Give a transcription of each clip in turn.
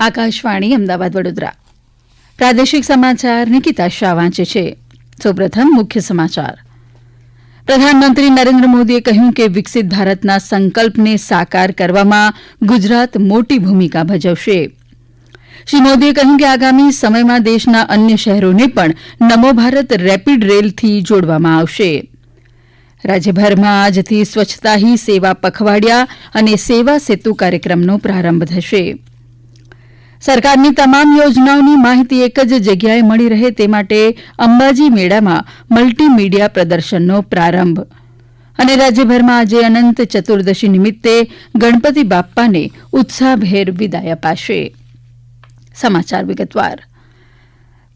આકાશવાણી અમદાવાદ વડોદરા પ્રાદેશિક સમાચાર નિકિતા શાહ વાંચે છે. સૌપ્રથમ મુખ્ય સમાચાર. પ્રધાનમંત્રી નરેન્દ્ર મોદીએ કહ્યું કે વિકસિત ભારતના સંકલ્પને સાકાર કરવામાં ગુજરાત મોટી ભૂમિકા ભજવશે. શ્રી મોદીએ કહ્યું કે આગામી સમયમાં દેશના અન્ય શહેરોને પણ નમો ભારત રેપીડ રેલથી જોડવામાં આવશે. રાજ્યભરમાં આજથી સ્વચ્છતા હી સેવા પખવાડિયા અને સેવા સેતુ કાર્યક્રમનો પ્રારંભ થશે. સરકારની તમામ યોજનાઓની માહિતી એક જ જગ્યાએ મળી રહે તે માટે અંબાજી મેળામાં મલ્ટીમીડિયા પ્રદર્શનનો પ્રારંભ. અને રાજ્યભરમાં આજે અનંત ચતુર્દશી નિમિત્તે ગણપતિ બાપ્પાને ઉત્સાહભેર વિદાય અપાશે. સમાચાર વિગતવાર.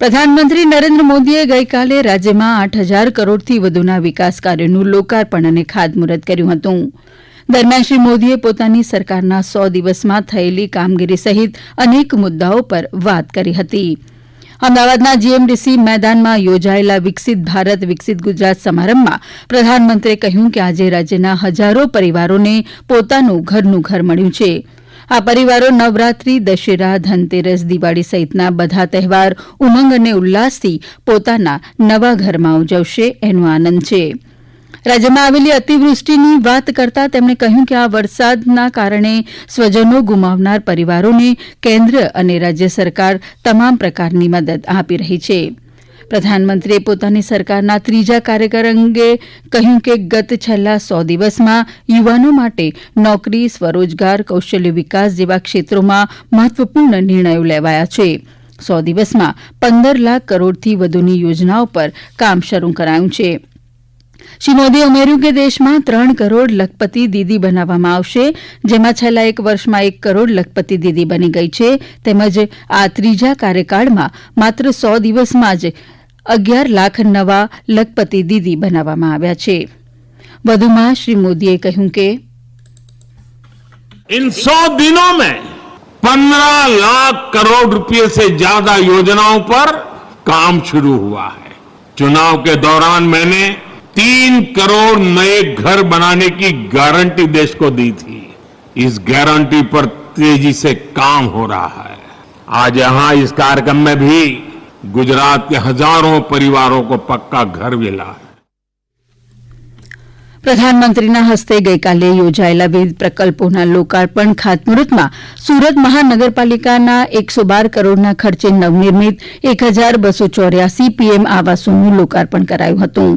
પ્રધાનમંત્રી નરેન્દ્ર મોદીએ ગઈકાલે રાજ્યમાં 8,000 કરોડથી વધુના વિકાસ કાર્યોનું લોકાર્પણ અને ખાતમુહૂર્ત કર્યું હતું. દરમિયાન શ્રી મોદીએ પોતાની સરકારના 100 દિવસમાં થયેલી કામગીરી સહિત અનેક મુદ્દાઓ પર વાત કરી હતી. અમદાવાદના જીએમડીસી મેદાનમાં યોજાયેલા વિકસિત ભારત વિકસિત ગુજરાત સમારંભમાં પ્રધાનમંત્રીએ કહ્યું કે આજે રાજ્યના હજારો પરિવારોને પોતાનું ઘરનું ઘર મળ્યું છે. આ પરિવારો નવરાત્રી, દશેરા, ધનતેરસ, દિવાળી સહિતના બધા તહેવાર ઉમંગ અને ઉલ્લાસથી પોતાના નવા ઘરમાં ઉજવશે એનો આનંદ છે. રાજ્યમાં આવેલી અતિવૃષ્ટિની વાત કરતા તેમણે કહ્યું કે આ વરસાદના કારણે સ્વજનો ગુમાવનાર પરિવારોને કેન્દ્ર અને રાજ્ય સરકાર તમામ પ્રકારની મદદ આપી રહી છે. પ્રધાનમંત્રીએ પોતાની સરકારના ત્રીજા કાર્યકાળ અંગે કહ્યું કે ગત છેલ્લા 100 દિવસમાં યુવાનો માટે નોકરી, સ્વરોજગાર, કૌશલ્ય વિકાસ જેવા ક્ષેત્રોમાં મહત્વપૂર્ણ નિર્ણયો લેવાયા છે. 100 દિવસમાં 15 લાખ કરોડથી વધુની યોજનાઓ પર કામ શરૂ કરાયું છે. શ્રી મોદીએ ઉમેર્યું કે દેશમાં 3 કરોડ લખપતિ દીદી બનાવવામાં આવશે, જેમાં છેલ્લા એક વર્ષમાં 1 કરોડ લખપતિ દીદી બની ગઈ છે. તેમજ આ ત્રીજા કાર્યકાળમાં માત્ર 100 દિવસમાં જ 11 લાખ નવા લખપતિ દીદી બનાવવામાં આવ્યા છે. વધુમાં શ્રી મોદીએ કહ્યું કે इन 100 दिनों में 15 लाख करोड़ रुपए से ज्यादा योजनाओं पर काम शुरू हुआ है. चुनाव के दौरान मैंने 3 करोड़ नए घर बनाने की गारंटी देश को दी थी. इस गारंटी पर तेजी से काम हो रहा है. आज यहां इस कार्यक्रम में भी गुजरात के हजारों परिवारों को पक्का घर मिला है. પ્રધાનમંત્રીના હસ્તે ગઈકાલે યોજાયેલા વિવિધ પ્રકલ્પોના લોકાર્પણ ખાતમુહૂર્તમાં સુરત મહાનગરપાલિકાના 112 કરોડના ખર્ચે નવનિર્મિત 1,284 પીએમ આવાસોનું લોકાર્પણ કરાયું હતું.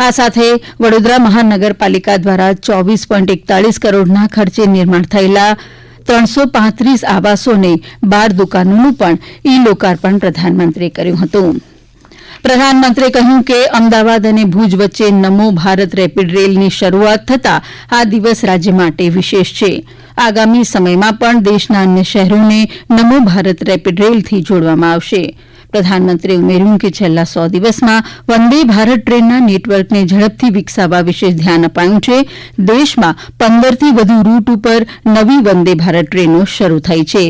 આ સાથે વડોદરા મહાનગરપાલિકા દ્વારા 24.41 કરોડના ખર્ચે નિર્માણ થયેલા 335 આવાસો અને 12 દુકાનોનું પણ ઈ લોકાર્પણ પ્રધાનમંત્રીએ કર્યું હતું. પ્રધાનમંત્રીએ કહ્યું કે અમદાવાદ અને ભુજ વચ્ચે નમો ભારત રેપીડ રેલની શરૂઆત થતાં આ દિવસ રાજ્ય માટે વિશેષ છે. આગામી સમયમાં પણ દેશના અન્ય શહેરોને નમો ભારત રેપીડ રેલથી જોડવામાં આવશે. પ્રધાનમંત્રીએ ઉમેર્યું કે છેલ્લા 100 દિવસમાં વંદે ભારત ટ્રેનના નેટવર્કને ઝડપથી વિકસાવવા વિશેષ ધ્યાન અપાયું છે. દેશમાં 15થી વધુ રૂટ ઉપર નવી વંદે ભારત ટ્રેનો શરૂ થઈ છે.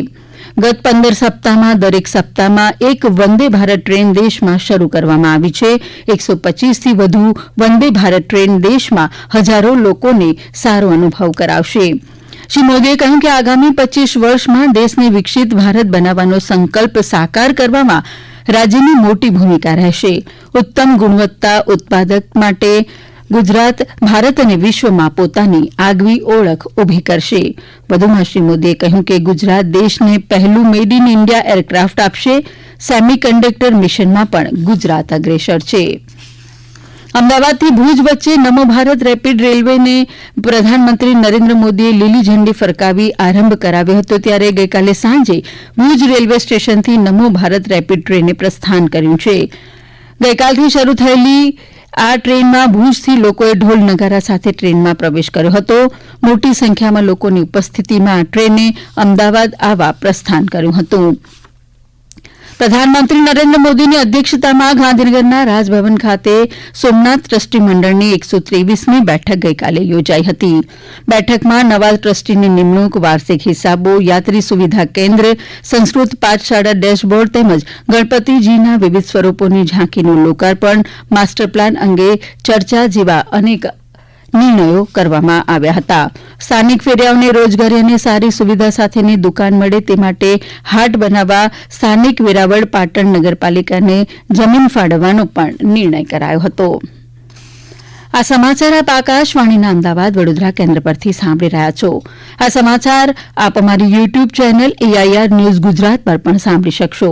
ગત 15 સપ્તાહમાં દરેક સપ્તાહમાં એક વંદે ભારત ટ્રેન દેશમાં શરૂ કરવામાં આવી છે. 125થી વધુ વંદે ભારત ટ્રેન દેશમાં હજારો લોકોને સારો અનુભવ કરાવશે. શ્રી મોદીએ કહ્યું કે આગામી 25 વર્ષમાં દેશને વિકસિત ભારત બનાવવાનો સંકલ્પ સાકાર કરવામાં રાજ્યની મોટી ભૂમિકા રહેશે. ઉત્તમ ગુણવત્તા ઉત્પાદક માટે ગુજરાત ભારત અને વિશ્વમાં પોતાની આગવી ઓળખ ઉભી કરશે. વધુમાં શ્રી મોદીએ કહ્યું કે ગુજરાત દેશને પહેલું મેડ ઇન ઇન્ડિયા એરક્રાફ્ટ આપશે. સેમી કન્ડક્ટર મિશનમાં પણ ગુજરાત અગ્રેસર છે. અમદાવાદથી ભુજ વચ્ચે નમો ભારત રેપીડ રેલવેને પ્રધાનમંત્રી નરેન્દ્ર મોદીએ લીલી ઝંડી ફરકાવી આરંભ કરાવ્યો હતો. ત્યારે ગઈકાલે સાંજે ભુજ રેલવે સ્ટેશનથી નમો ભારત રેપીડ ટ્રેને પ્રસ્થાન કર્યું છે. ગઈકાલથી શરૂ થયેલી આ ટ્રેનમાં ભુજથી લોકોએ ઢોલ નગારા સાથે ટ્રેનમાં પ્રવેશ કર્યો હતો. મોટી સંખ્યામાં લોકોની ઉપસ્થિતિમાં આ ટ્રેને અમદાવાદ આવવા પ્રસ્થાન કર્યું હતું. પ્રધાનમંત્રી નરેન્દ્ર મોદીની અધ્યક્ષતામાં ગાંધીનગરના રાજભવન ખાતે સોમનાથ ટ્રસ્ટી મંડળની 123મી બેઠક ગઈકાલે યોજાઈ હતી. બેઠકમાં નવા ટ્રસ્ટીની નિમણૂક, વાર્ષિક હિસાબો, યાત્રી સુવિધા કેન્દ્ર, સંસ્કૃત પાઠશાળા ડેશબોર્ડ તેમજ ગણપતિજીના વિવિધ સ્વરૂપોની ઝાંખીનું લોકાર્પણ, માસ્ટર પ્લાન અંગે ચર્ચા જેવા અનેક નિર્ણયો કરવામાં આવ્યા હતા. સ્થાનિક ફેરિયાઓને રોજગારી અને સારી સુવિધા સાથેની દુકાન મળે તે માટે હાટ બનાવવા સ્થાનિક વેરાવળ પાટણ નગરપાલિકાને જમીન ફાળવવાનો પણ નિર્ણય કરાયો હતો. આ સમાચાર આપ આકાશવાણીના અમદાવાદ વડોદરા કેન્દ્ર પરથી સાંભળી રહ્યા છો. આ સમાચાર આપ અમારી YouTube channel AIR news Gujarat પર પણ સાંભળી શકશો.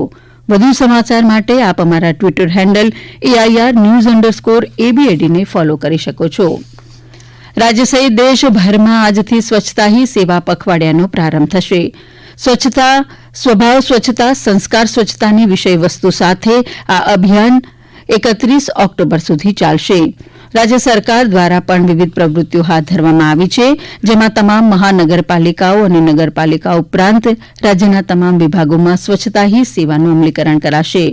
વધુ સમાચાર માટે આપ અમારા ટ્વિટર હેન્ડલ AIR_news_ABAD ને ફોલો કરી શકો છો. રાજ્ય સહિત દેશભરમાં આજથી સ્વચ્છતા હી સેવા પખવાડિયાનો પ્રારંભ થશે. સ્વચ્છતા સ્વભાવ સ્વચ્છતા સંસ્કાર સ્વચ્છતાની વિષયવસ્તુ સાથે આ અભિયાન 31 ઓક્ટોબર સુધી ચાલશે. રાજ્ય સરકાર દ્વારા પણ વિવિધ પ્રવૃત્તિઓ હાથ ધરવામાં આવી છે, જેમાં તમામ મહાનગરપાલિકાઓ અને નગરપાલિકાઓ ઉપરાંત રાજ્યના તમામ વિભાગોમાં સ્વચ્છતા હી સેવાનું અમલીકરણ કરાશે.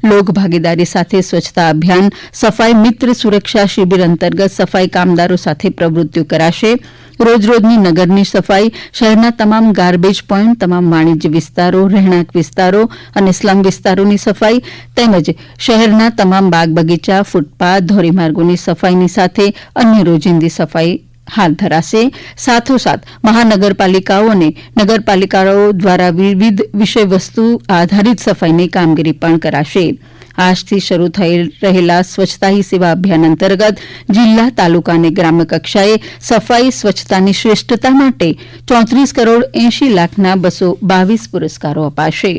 લોકભાગીદારી સાથે સ્વચ્છતા અભિયાન સફાઈ મિત્ર સુરક્ષા શિબિર અંતર્ગત સફાઈ કામદારો સાથે પ્રવૃત્તિઓ કરાશે. રોજરોજની નગરની સફાઈ, શહેરના તમામ ગાર્બેજ પોઈન્ટ, તમામ વાણિજ્ય વિસ્તારો, રહેણાંક વિસ્તારો અને સ્લમ વિસ્તારોની સફાઈ તેમજ શહેરના તમામ બાગ બગીચા, ફૂટપાથ, ધોરીમાર્ગોની સફાઈની સાથે અન્ય રોજિંદી સફાઈ હાથ ધરાશે. સાથોસાથ મહાનગરપાલિકાઓ અને નગરપાલિકાઓ દ્વારા વિવિધ વિષયવસ્તુ આધારિત સફાઈની કામગીરી પણ કરાશે. આજથી શરૂ થઈ રહેલા સ્વચ્છતા હી સેવા અભિયાન અંતર્ગત જિલ્લા, તાલુકા અને ગ્રામ્ય કક્ષાએ સફાઈ સ્વચ્છતાની શ્રેષ્ઠતા માટે 34 કરોડ 80 લાખના 222 પુરસ્કારો અપાશે.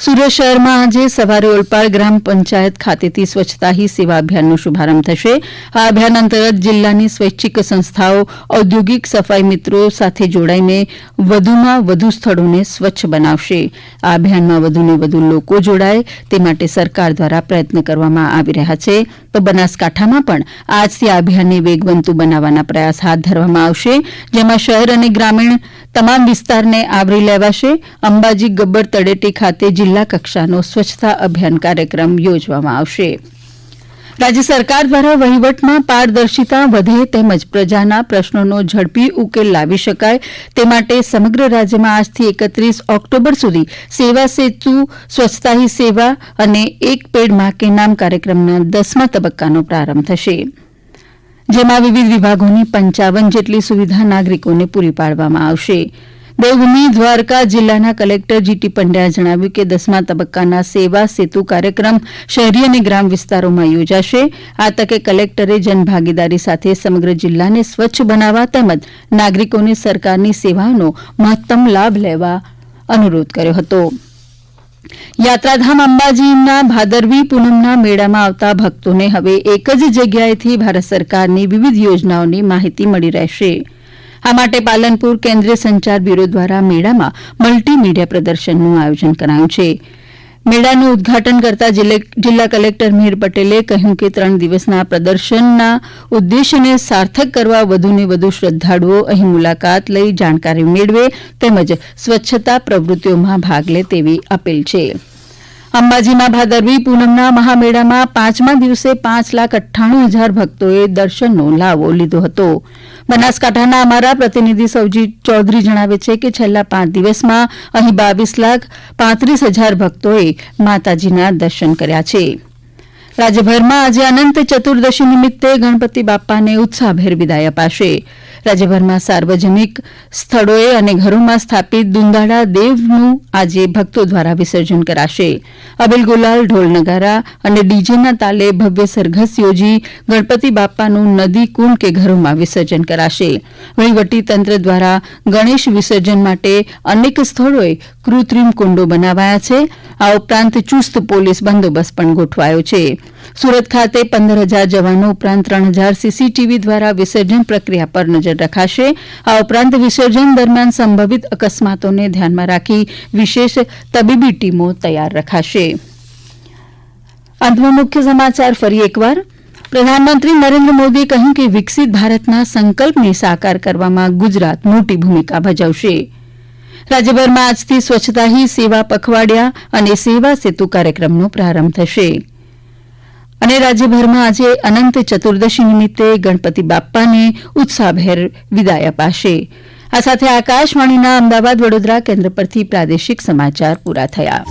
સુરત શહેરમાં આજે સવારે ઓલપાડ ગ્રામ પંચાયત ખાતેથી સ્વચ્છતા હી સેવા અભિયાનનો શુભારંભ થશે. આ અભિયાન અંતર્ગત જિલ્લાની સ્વૈચ્છિક સંસ્થાઓ ઔદ્યોગિક સફાઈ મિત્રો સાથે જોડાઈને વધુમાં વધુ સ્થળોને સ્વચ્છ બનાવશે. આ અભિયાનમાં વધુને વધુ લોકો જોડાય તે માટે સરકાર દ્વારા પ્રયત્ન કરવામાં આવી રહ્યા છે. તો બનાસકાંઠામાં પણ આજથી આ અભિયાનને વેગવંતુ બનાવવાના પ્રયાસ હાથ ધરવામાં આવશે, જેમાં શહેર અને ગ્રામીણ તમામ વિસ્તારને આવરી લેવાશે. અંબાજી ગબ્બર તળેટી ખાતે જિલ્લા કક્ષાનો સ્વચ્છતા અભિયાન કાર્યક્રમ યોજવામાં આવશે. રાજ્ય સરકાર દ્વારા વહીવટમાં પારદર્શિતા વધે તેમજ પ્રજાના પ્રશ્નોનો ઝડપી ઉકેલ લાવી શકાય તે માટે સમગ્ર રાજ્યમાં આજથી 31 ઓક્ટોબર સુધી સેવા સેતુ, સ્વચ્છતા હી સેવા અને એક પેડ માં કે નામ કાર્યક્રમના 10મા તબક્કાનો પ્રારંભ થશે, જેમાં વિવિધ વિભાગોની 55 જેટલી સુવિધા નાગરિકોને પૂરી પાડવામાં આવશે. દેવભૂમિ દ્વારકા જિલ્લાના કલેક્ટર GT પંડ્યાએ જણાવ્યું કે 10મા તબક્કાના સેવા સેતુ કાર્યક્રમ શહેરી અને ગ્રામ વિસ્તારોમાં યોજાશે. આ તકે કલેક્ટરે જનભાગીદારી સાથે સમગ્ર જિલ્લાને સ્વચ્છ બનાવવા તેમજ નાગરિકોને સરકારની સેવાઓનો મહત્તમ લાભ લેવા અનુરોધ કર્યો હતો. યાત્રાધામ અંબાજીના ભાદરવી પૂનમના મેળામાં આવતા ભક્તોને હવે એક જ જગ્યાએથી ભારત સરકારની વિવિધ યોજનાઓની માહિતી મળી રહેશે. આ માટે પાલનપુર કેન્દ્રીય સંચાર બ્યુરો દ્વારા મેળામાં મલ્ટીમીડિયા પ્રદર્શનનું આયોજન કરાયું છે. મેળાનું ઉદઘાટન કરતા જિલ્લા કલેક્ટર મિહિર પટેલે કહ્યું કે 3 દિવસના પ્રદર્શનના ઉદ્દેશ્યને સાર્થક કરવા વધુને વધુ શ્રદ્ધાળુઓ અહીં મુલાકાત લઈ જાણકારી મેળવે તેમજ સ્વચ્છતા પ્રવૃત્તિઓમાં ભાગ લે તેવી અપીલ છે. અંબાજીમાં ભાદરવી પૂનમના મહામેળામાં 5મા દિવસે 5,98,000 ભક્તોએ દર્શનનો લાવો લીધો હતો. બનાસકાંઠાના અમારા પ્રતિનિધિ સૌજી ચૌધરી જણાવે છે કે છેલ્લા 5 દિવસમાં અહીં 22,35,000 ભક્તોએ માતાજીના દર્શન કર્યા છે. રાજ્યભરમાં આજે અનંત ચતુર્દશી નિમિત્તે ગણપતિ બાપ્પાને ઉત્સાહભેર વિદાય અપાશે. રાજ્યભરમાં સાર્વજનિક સ્થળોએ અને ઘરોમાં સ્થાપિત દુંદાળા દેવનું આજે ભક્તો દ્વારા વિસર્જન કરાશે. અબીલ ગુલાલ, ઢોલ નગારા અને ડીજેના તાલે ભવ્ય સરઘસ યોજી ગણપતિ બાપ્પાનું નદી, કુંડ કે ઘરોમાં વિસર્જન કરાશે. વહીવટી તંત્ર દ્વારા ગણેશ વિસર્જન માટે અનેક સ્થળોએ કૃત્રિમ કુંડો બનાવાયા છે. આ ઉપરાંત ચુસ્ત પોલીસ બંદોબસ્ત પણ ગોઠવાયો છે. સુરત ખાતે 15,000 જવાનો ઉપરાંત 3,000 CCTV દ્વારા વિસર્જન પ્રક્રિયા પર નજર રખાશે. આ ઉપરાંત વિસર્જન દરમિયાન સંભવિત અકસ્માતોને ધ્યાનમાં રાખી વિશેષ તબીબી ટીમો તૈયાર રખાશે. અંતમાં મુખ્ય સમાચાર ફરી એકવાર. પ્રધાનમંત્રી નરેન્દ્ર મોદીએ કહ્યું કે વિકસિત ભારતના સંકલ્પને સાકાર કરવામાં ગુજરાત મોટી ભૂમિકા ભજવશે. રાજ્યભરમાં આજથી સ્વચ્છતા હી સેવા પખવાડિયા અને સેવા સેતુ કાર્યક્રમનો પ્રારંભ થશે. અને રાજ્યભરમાં આજે અનંત ચતુર્દશી નિમિત્તે ગણપતિ બાપ્પાને ઉત્સાહભેર વિદાય અપાશે. આ સાથે આકાશવાણીના અમદાવાદ વડોદરા કેન્દ્ર પરથી પ્રાદેશિક સમાચાર પૂરા થયા.